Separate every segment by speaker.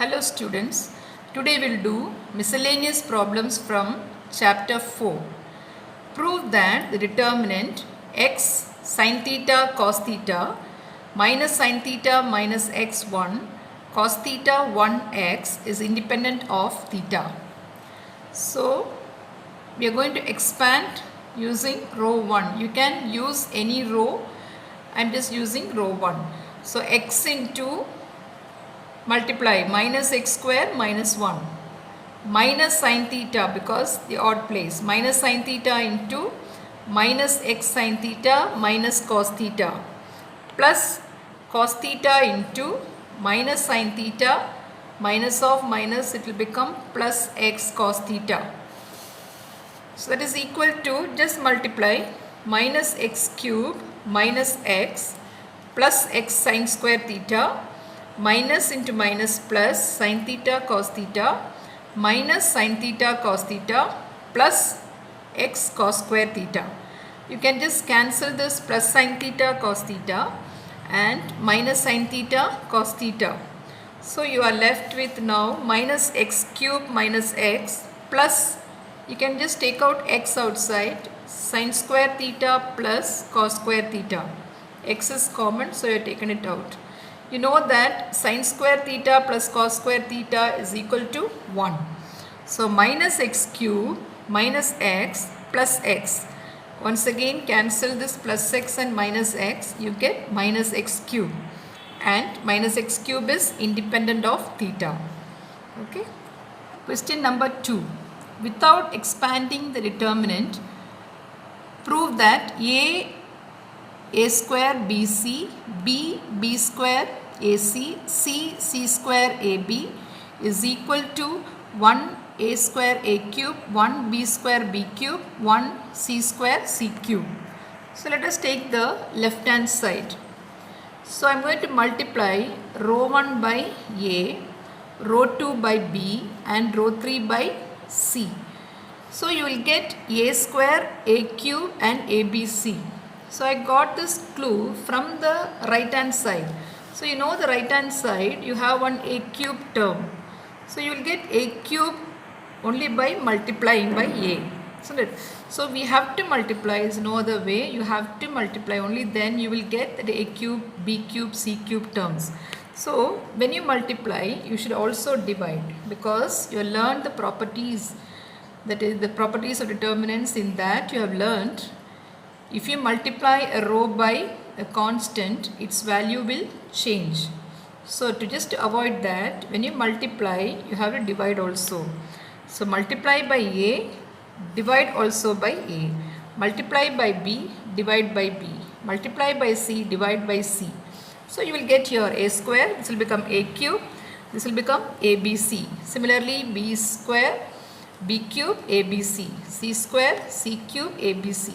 Speaker 1: Hello students, today we'll do miscellaneous problems from chapter 4. Prove that the determinant x sin theta cos theta minus sin theta minus x1 cos theta 1x is independent of theta. So we are going to expand using row 1. You can use any row. I am just using row 1. So x into multiply minus x square minus 1 minus sin theta because the odd place minus sin theta into minus x sin theta minus cos theta plus cos theta into minus sin theta minus of minus, it will become plus x cos theta. So that is equal to, just multiply minus x cube minus x plus x sin square theta minus into minus plus sin theta cos theta minus sin theta cos theta plus x cos square theta. You can just cancel this plus sin theta cos theta and minus sin theta cos theta. So you are left with now minus x cube minus x plus, you can just take out x outside, sin square theta plus cos square theta. X is common, so you have taken it out. You know that sin square theta plus cos square theta is equal to 1. So minus x cube minus x plus x. Once again cancel this plus x and minus x, you get minus x cube. And minus x cube is independent of theta. Okay. Question number 2. Without expanding the determinant, prove that a square bc, b square ac, c square ab is equal to 1 a square a cube, 1 b square b cube, 1 c square c cube. So let us take the left hand side. So I am going to multiply row 1 by a, row 2 by b and row 3 by c. So you will get a square a cube and abc. So I got this clue from the right hand side. So you know the right hand side, you have one a cube term. So you will get a cube only by multiplying by a. So we have to multiply, is no other way. You have to multiply, only then you will get the a cube, b cube, c cube terms. So when you multiply, you should also divide, because you learned the properties, that is the properties of determinants. In that you have learned, if you multiply a row by a constant, its value will change. So to just avoid that, when you multiply, you have to divide also. So multiply by a, divide also by a. Multiply by b, divide by b. Multiply by c, divide by c. So you will get your a square, this will become a cube, this will become abc. Similarly, b square, b cube, abc, c square, c cube, abc.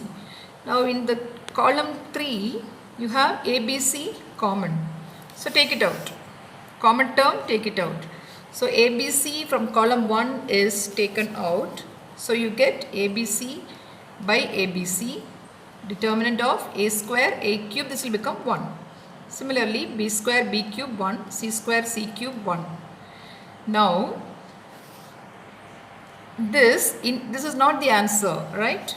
Speaker 1: Now in the column 3, you have ABC common. So take it out. Common term, take it out. So ABC from column 1 is taken out. So you get ABC by ABC. Determinant of a square, a cube, this will become 1. Similarly, b square, b cube 1, c square, c cube 1. Now, this is not the answer, right?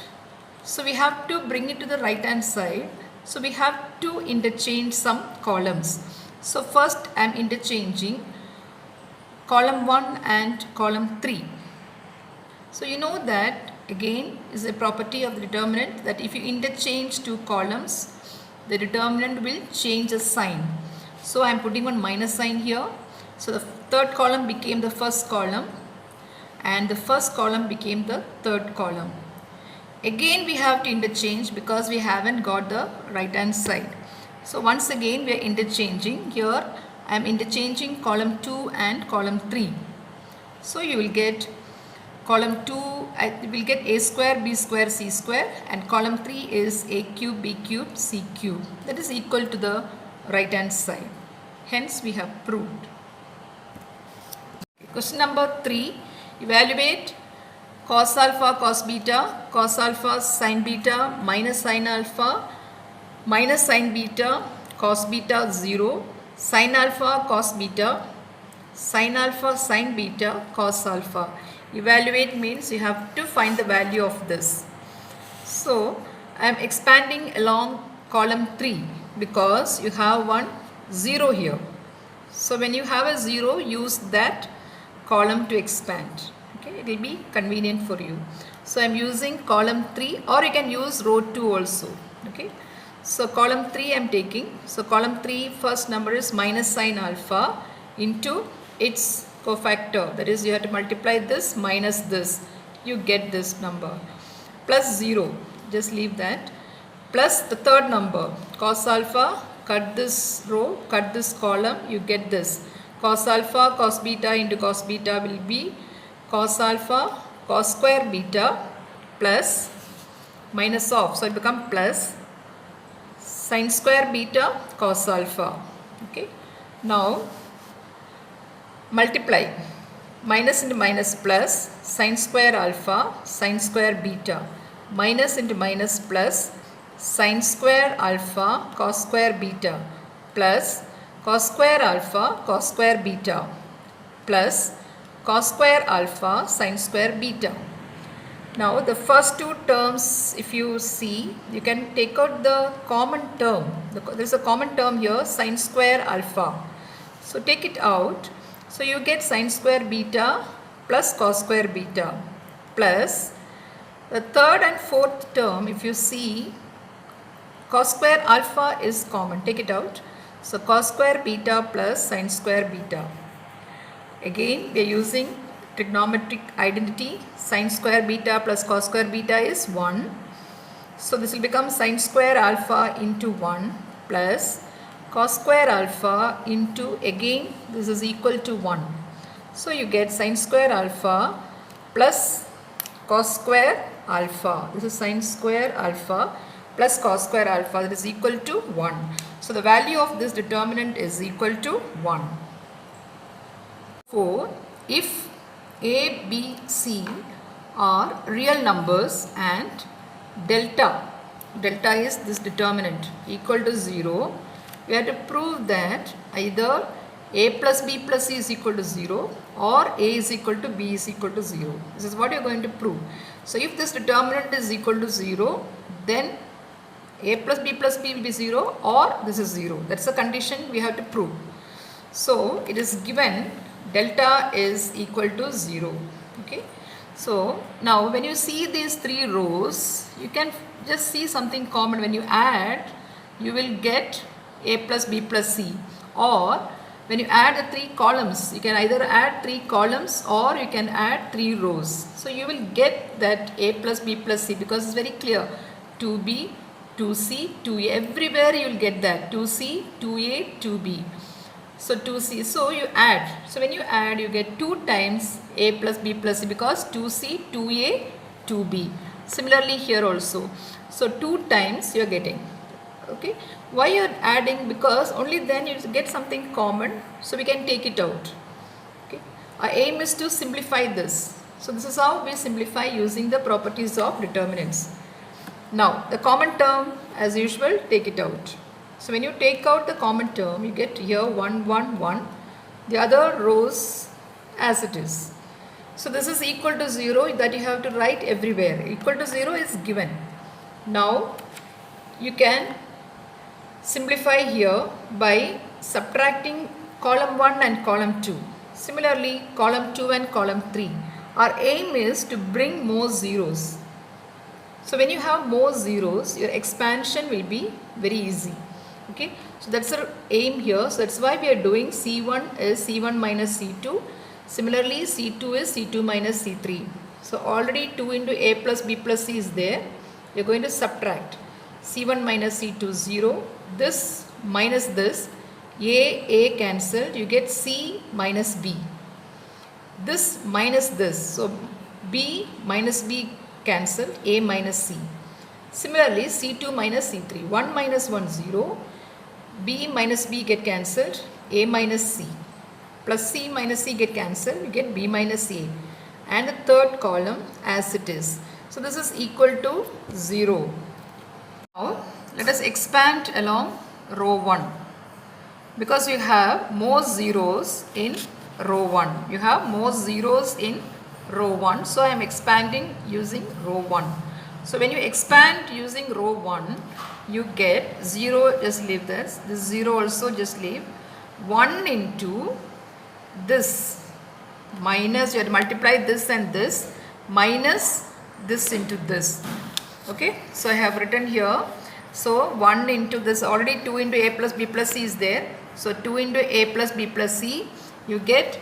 Speaker 1: So we have to bring it to the right hand side. So we have to interchange some columns. So first I am interchanging column 1 and column 3. So you know that again is a property of the determinant, that if you interchange two columns, the determinant will change the sign. So I am putting one minus sign here. So the third column became the first column and the first column became the third column. Again we have to interchange because we haven't got the right hand side. So once again we are interchanging. Here I am interchanging column 2 and column 3. So you will get column 2, I will get a square, b square, c square, and column 3 is a cube, b cube, c cube. That is equal to the right hand side. Hence we have proved. Question number 3. Evaluate cos alpha cos alpha sin beta minus sin alpha minus sin beta cos beta 0, sin alpha cos beta sin alpha, sin beta, cos alpha. Evaluate means you have to find the value of this. So I am expanding along column 3 because you have one 0 here. So when you have a 0, use that column to expand. Okay, it will be convenient for you. So I am using column 3, or you can use row 2 also. Okay, so column 3 I am taking. So column 3 first number is minus sin alpha into its cofactor. That is, you have to multiply this minus this. You get this number. Plus 0. Just leave that. Plus the third number, cos alpha. Cut this row, cut this column, you get this. Cos alpha, cos beta into cos beta will be cos alpha, cos square beta plus minus of. So it becomes plus sin square beta cos alpha. Okay. Now multiply. Minus into minus plus sin square alpha, sin square beta. Minus into minus plus sin square alpha cos square beta plus cos square alpha cos square beta plus cos square alpha sin square beta. Now the first two terms, if you see, you can take out the common term. There is a common term here, sin square alpha. So take it out. So you get sin square beta plus cos square beta plus the third and fourth term, if you see, cos square alpha is common. Take it out. So cos square beta plus sin square beta. Again, we are using trigonometric identity. Sin square beta plus cos square beta is 1. So this will become sin square alpha into 1 plus cos square alpha into, again this is equal to 1. So you get sin square alpha plus cos square alpha. This is sin square alpha plus cos square alpha, that is equal to 1. So the value of this determinant is equal to 1. 4. If A, B, C are real numbers and delta is this determinant equal to 0, we have to prove that either A plus B plus C is equal to 0 or A is equal to B is equal to 0. This is what you are going to prove. So if this determinant is equal to 0, then A plus B plus B will be 0 or this is 0. That's the condition we have to prove. So it is given delta is equal to 0. Okay. So now when you see these three rows, you can just see something common. When you add, you will get A plus B plus C, or when you add the three columns, you can either add three columns or you can add three rows. So you will get that A plus B plus C, because it's very clear. 2B, 2C, 2A. Everywhere you will get that. 2C, 2A, 2B. So 2C. So you add. So when you add, you get 2 times A plus B plus C, because 2C, 2A, 2B. Similarly here also. So 2 times you are getting. Okay. Why you are adding? Because only then you get something common, so we can take it out. Okay. Our aim is to simplify this. So this is how we simplify using the properties of determinants. Now the common term, as usual, take it out. So when you take out the common term, you get here 1, 1, 1. The other rows as it is. So this is equal to 0, that you have to write everywhere. Equal to 0 is given. Now you can simplify here by subtracting column 1 and column 2. Similarly, column 2 and column 3. Our aim is to bring more zeros. So when you have more zeros, your expansion will be very easy. Okay, so that's our aim here. So that's why we are doing C1 is C1 minus C2. Similarly, C2 is C2 minus C3. So already 2 into A plus B plus C is there. We are going to subtract. C1 minus C2 0. This minus this. A cancelled. You get C minus B. This minus this. So B minus B cancelled. A minus C. Similarly, C2 minus C3. 1 minus 1 0. B minus B get cancelled. A minus C. Plus C minus C get cancelled. You get B minus A. And the third column as it is. So this is equal to 0. Now let us expand along row 1. Because we have more zeros in row 1. You have more zeros in row 1. So I am expanding using row 1. So when you expand using row 1, you get 0, just leave this 0 also, just leave 1 into this minus, you have to multiply this and this minus this into this. Okay, so I have written here, so 1 into this, already 2 into a plus b plus c is there. So 2 into a plus b plus c, you get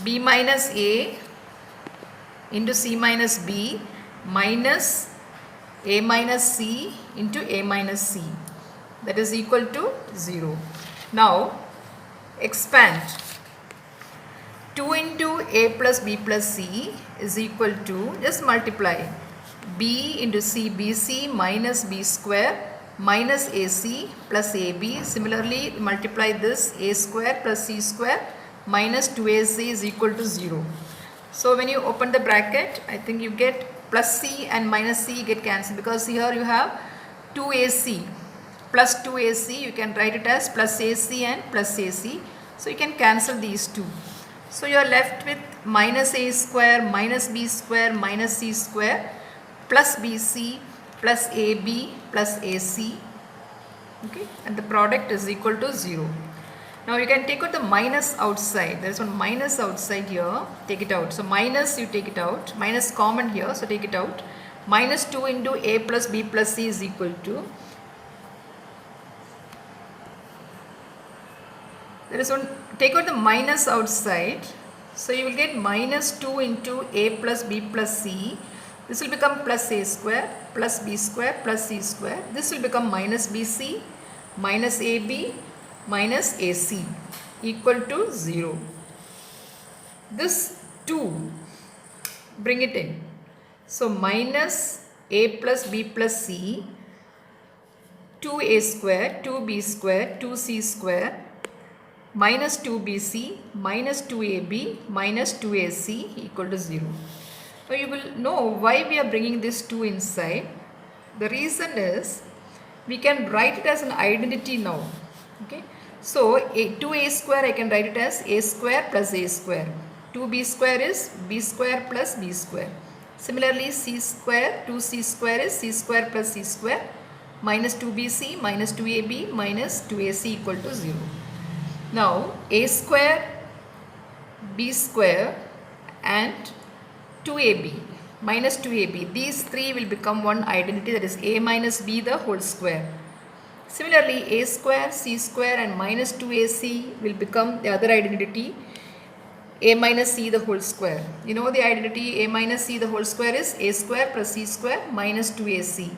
Speaker 1: b minus a into c minus b minus a minus c into a minus c, that is equal to 0. Now expand. 2 into a plus b plus c is equal to, just multiply b into c bc minus b square minus ac plus ab. Similarly multiply this, a square plus c square minus 2ac is equal to 0. So when you open the bracket, I think you get plus c and minus c get cancelled, because here you have 2ac plus 2ac, you can write it as plus ac and plus ac. So you can cancel these two. So you are left with minus a square minus b square minus c square plus bc plus ab plus ac. Okay, and the product is equal to 0. Now you can take out the minus outside. There is one minus outside here. Take it out. So minus, you take it out. Minus common here. So take it out. Minus 2 into a plus b plus c is equal to. There is one. Take out the minus outside. So you will get minus 2 into a plus b plus c. This will become plus a square plus b square plus c square. This will become minus bc minus ab minus ac equal to 0. This 2, bring it in. So minus a plus b plus c, 2a square, 2b square, 2c square minus 2bc minus 2ab minus 2ac equal to 0. Now you will know why we are bringing this 2 inside. The reason is we can write it as an identity now. Okay. So 2a square, I can write it as a square plus a square. 2b square is b square plus b square. Similarly c square, 2c square is c square plus c square minus 2bc minus 2ab minus 2ac equal to 0. Now a square, b square and 2ab minus 2ab, these three will become one identity, that is a minus b the whole square. Similarly a square, c square and minus 2ac will become the other identity, a minus c the whole square. You know the identity a minus c the whole square is a square plus c square minus 2ac.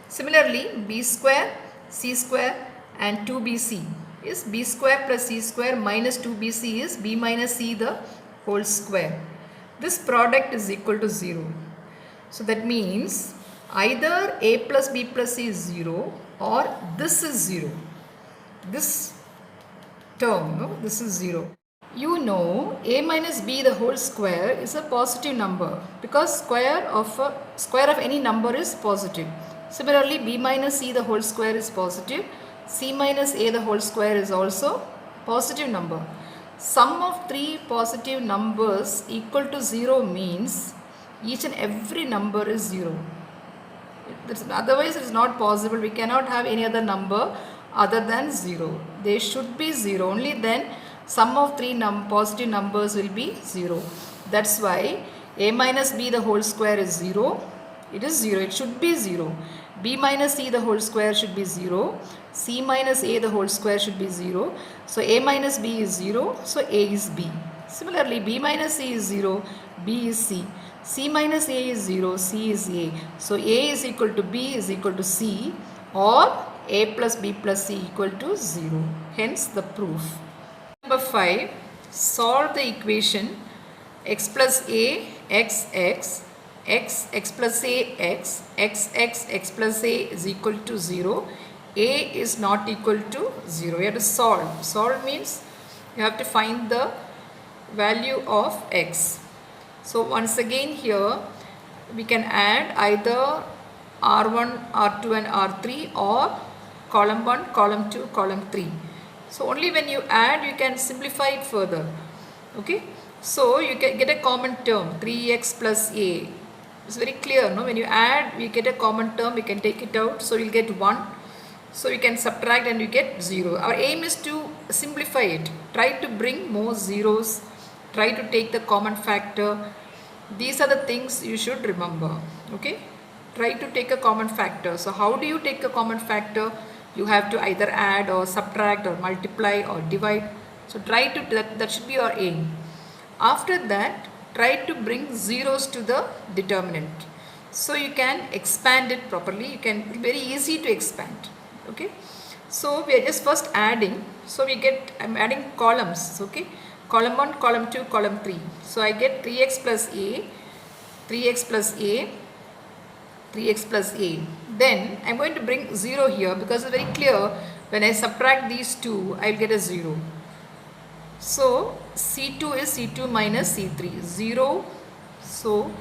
Speaker 1: Similarly b square, c square and 2bc is b square plus c square minus 2bc is b minus c the whole square. This product is equal to 0. So that means either a plus b plus c is 0 or this is 0. This term, no, this is 0. You know a minus b the whole square is a positive number, because square of any number is positive. Similarly b minus c the whole square is positive. C minus a the whole square is also positive number. Sum of three positive numbers equal to 0 means each and every number is 0. Otherwise it is not possible. We cannot have any other number other than 0. They should be 0. Only then sum of three positive numbers will be 0. That's why a minus b the whole square is 0. It is 0. It should be 0. B minus c the whole square should be 0. C minus a the whole square should be 0. So a minus b is 0. So a is b. Similarly b minus c is 0. B is c. C minus a is 0. C is a. So a is equal to b is equal to c, or a plus b plus c equal to 0. Hence the proof. Number 5. Solve the equation x plus a x x x plus a x plus a is equal to 0. A is not equal to 0. You have to solve. Solve means you have to find the value of x. So once again here we can add either R1, R2 and R3 or column 1, column 2, column 3. So only when you add you can simplify it further. Okay, so you can get a common term 3x plus a. It's very clear, no? When you add, we get a common term, we can take it out, so you'll get 1. So you can subtract and you get 0. Our aim is to simplify it. Try to bring more zeros. Try to take the common factor. These are the things you should remember. Okay. Try to take a common factor. So how do you take a common factor? You have to either add or subtract or multiply or divide. So try to, that should be your aim. After that, try to bring zeros to the determinant. So you can expand it properly. You can, very easy to expand. Okay, so we are just first adding. So we get, I'm adding columns. Okay, column 1, column 2, column 3. So I get 3x plus a, 3x plus a, 3x plus a. Then I'm going to bring 0 here because it's very clear when I subtract these two, I'll get a 0. So C2 is C2 minus C3, 0. So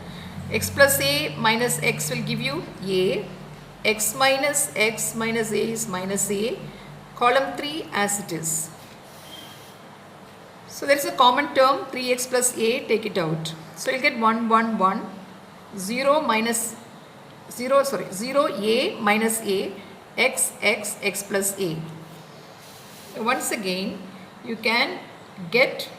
Speaker 1: x plus a minus x will give you a. X minus a is minus a. Column 3 as it is. So there is a common term 3x plus a, take it out. So you'll get 1, 1, 1. 0 minus 0, sorry, 0 a minus a, x plus a. Once again, you can get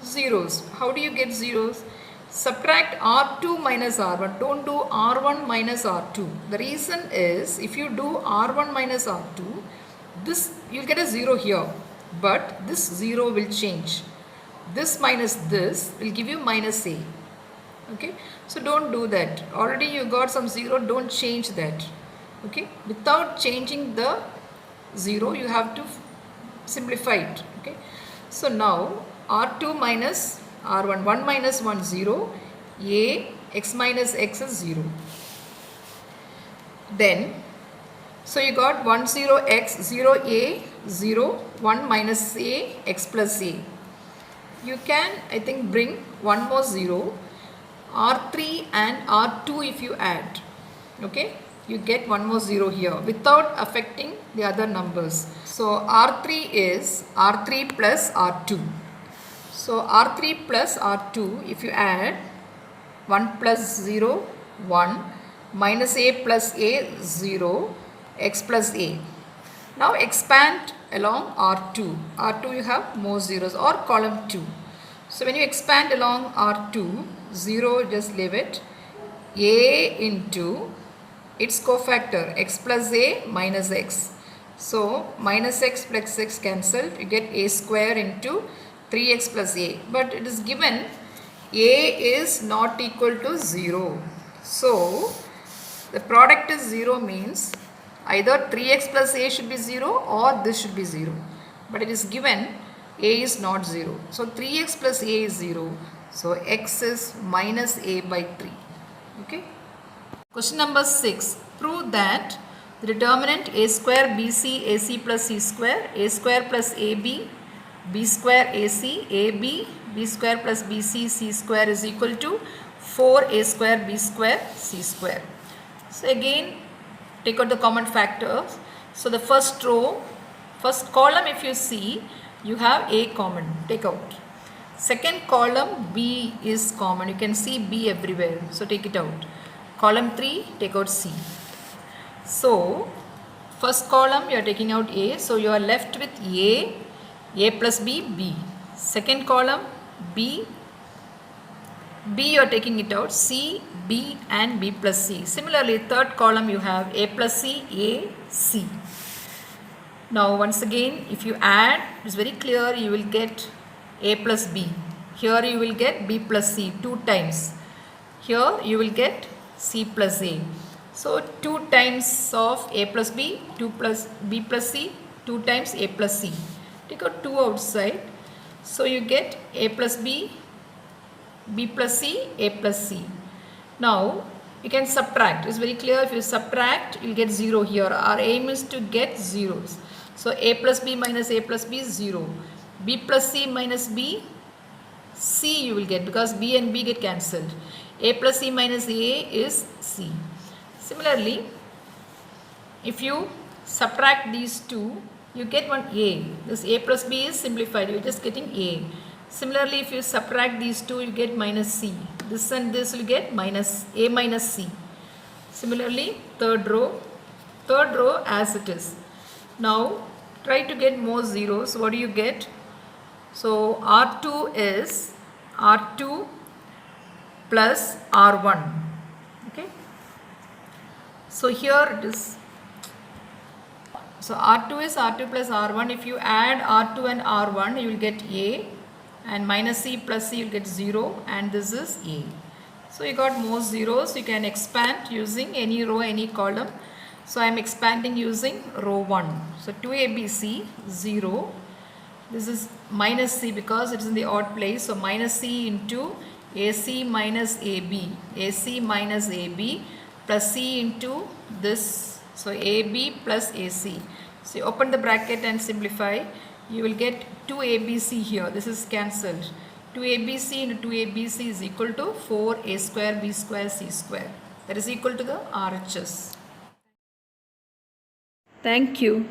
Speaker 1: zeros. How do you get zeros? Subtract R2 minus R1. Don't do R1 minus R2. The reason is, if you do R1 minus R2, this you'll get a 0 here, but this 0 will change. This minus this will give you minus a. Okay, so don't do that. Already you got some 0, don't change that. Okay, without changing the 0, you have to simplify it. Okay, so now R2 minus R1, 1 minus 1, 0, a, x minus x is 0. Then, so you got 1, 0, x, 0, a, 0, 1 minus a, x plus a. You can, I think, bring one more 0, R3 and R2 if you add. Okay, you get one more 0 here without affecting the other numbers. So R3 is R3 plus R2. So R3 plus R2, if you add 1 plus 0, 1, minus a plus a, 0, x plus a. Now expand along R2. R2 you have more zeros, or column 2. So when you expand along R2, 0 just leave it. A into its cofactor, x plus a minus x. So minus x plus x cancelled, you get a square into 3x plus a. But it is given a is not equal to 0. So the product is 0 means either 3x plus a should be 0 or this should be 0. But it is given a is not 0. So 3x plus a is 0. So x is minus a by 3. Okay. Question number 6. Prove that the determinant a square bc ac plus c square, a square plus ab, b square ac, ab, b square plus bc, c square is equal to 4a square b square c square. So again, take out the common factors. So the first row, first column, if you see, you have a common, take out. Second column, b is common. You can see b everywhere. So take it out. Column 3, take out c. So first column you are taking out a. So you are left with a plus b, b. Second column, b you are taking it out, c, b and b plus c. Similarly, third column you have a plus c, a, c. Now once again, if you add, it's very clear, you will get a plus b. Here you will get b plus c 2 times. Here you will get c plus a. So 2 times of a plus b, 2 plus b plus c, 2 times a plus c. Take out 2 outside. So you get a plus b, b plus c, a plus c. Now you can subtract. It's very clear, if you subtract, you'll get 0 here. Our aim is to get zeros. So a plus b minus a plus b is 0. B plus c minus b, c you will get because b and b get cancelled. A plus c minus a is c. Similarly, if you subtract these two, you get one a. This a plus b is simplified. You're just getting a. Similarly, if you subtract these two, you get minus c. This and this will get minus a minus c. Similarly, third row as it is. Now try to get more zeros. What do you get? So R2 is R2 plus R1. Okay. So here it is. So R2 is R2 plus R1. If you add R2 and R1, you will get A, and minus C plus C you will get 0, and this is A. So you got more zeros. You can expand using any row, any column. So I am expanding using row 1. So 2ABC 0. This is minus C because it is in the odd place. So minus C into AC minus AB. AC minus AB plus C into this. So AB plus AC. So you open the bracket and simplify. You will get 2ABC here. This is cancelled. 2ABC into 2ABC is equal to 4A square B square C square. That is equal to the RHS. Thank you.